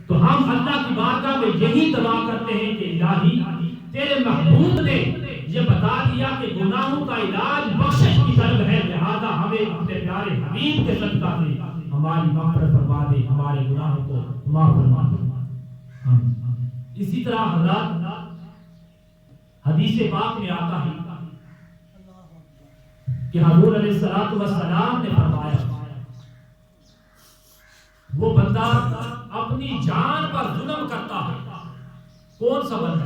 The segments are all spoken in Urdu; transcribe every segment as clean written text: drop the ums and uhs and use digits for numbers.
تو ہم اللہ کی بارگاہ میں یہی دعا کرتے ہیں کہ الہی تیرے محبوب نے یہ بتا دیا کہ گناہوں کا علاج بخشش کی طلب ہے، لہذا ہمیں اپنے پیارے حبیب کے صدقہ سے ہماری مغفرت فرما دے، ہمارے گناہوں کو معاف فرما دے۔ اسی طرح حضرات حدیث پاک میں آتا ہے کہ حضور علیہ الصلوۃ والسلام نے فرمایا وہ بندہ اپنی جان پر ظلم کرتا ہے۔ کون سا بندہ؟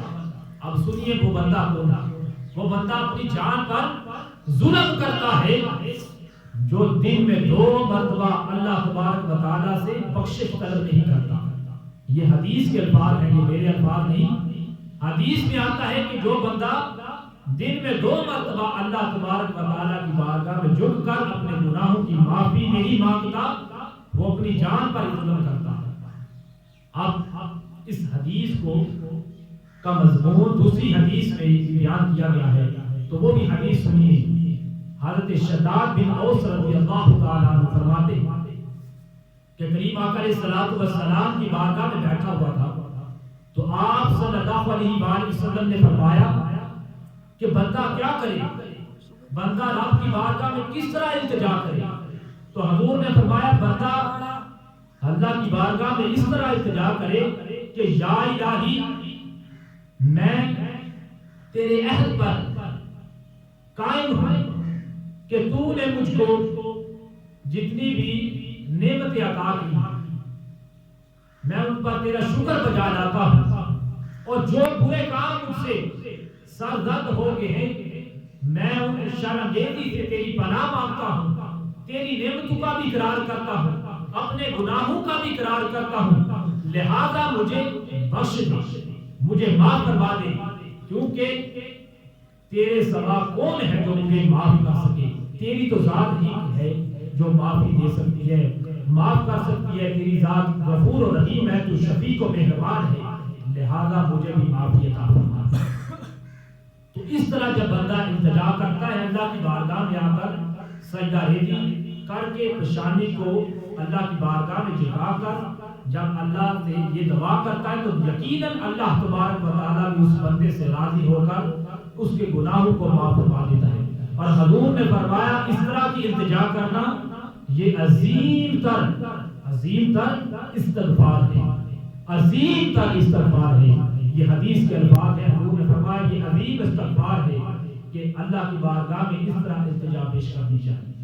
اب سنیے وہ بندہ کون ہے؟ وہ بندہ اپنی جان پر ظلم کرتا ہے جو دن میں 2 مرتبہ اللہ تبارک و تعالیٰ سے بخشش طلب نہیں کرتا۔ یہ حدیث کے الفاظ ہیں، یہ میرے الفاظ نہیں۔ حدیث میں آتا ہے کہ جو بندہ دن میں 2 مرتبہ اللہ تبارک و تعالیٰ کی بارگاہ میں جھک کر اپنے گناہوں کی معافی نہیں مانگتا، وہ اپنی جان پر ظلم کرتا ہے۔ اب اس حدیث کا مضمون دوسری حدیث میں بیان کیا گیا ہے، تو وہ بھی حدیث سنیے۔ حضرت شداد بن اوس رضی اللہ تعالیٰ عنہ فرماتے کہ کریم آقا علیہ الصلوۃ والسلام کی بارگاہ میں بیٹھا ہوا تھا، تو آپ صلی اللہ علیہ وسلم نے فرمایا کہ بندہ کیا کرے، بندہ رب کی بارگاہ میں کس طرح التجا کرے؟ تو حضور نے فرمایا بندہ اللہ کی بارگاہ میں اس طرح التجا کرے کہ یا الہی میں تیرے عہد پر قائم ہوں کہ تو نے مجھ کو جتنی بھی نعمتیں عطا کی میں ان پر تیرا شکر بجا لاتا ہوں، اور جو برے کام مجھ سے سرزد ہو گئے ہیں میں ان شرمگیری سے تیری پناہ مانگتا ہوں، تیری نعمتوں کا بھی اقرار کرتا ہوں، اپنے گناہوں کا بھی اقرار کرتا ہوں، لہذا مجھے بخش دے، مجھے معاف کروا دے، کیونکہ تیرے سوا کون ہے جو مجھے معاف کر سکے؟ تیری تو ذات ہی ہے جو معافی دے سکتی ہے، معاف کر سکتی ہے، تیری ذات غفور و رحیم ہے، تو شفیق و مہربان ہے، لہذا مجھے بھی معافی عطا فرما دے۔ تو اس طرح جب بندہ التجا کرتا ہے اللہ کی بارگاہ میں آ کر سجدہ ریزی کر کے پیشانی کو اللہ کی بارگاہ میں جھکا کر جب اللہ سے یہ دعا کرتا ہے تو یقیناً اللہ تبارک و تعالیٰ بھی اس بندے سے راضی ہو کر اس کے گناہوں کو معاف فرما دیتا ہے۔ اور حضور نے فرمایا اس طرح کی التجا کرنا یہ عظیم تر استغفار ہے، عظیم تر استغفار ہے۔ یہ حدیث کے الفاظ ہیں، حضور نے فرمایا یہ عظیم استغفار ہے کہ اللہ کی بارگاہ میں اس طرح التجا پیش کرنی چاہیے۔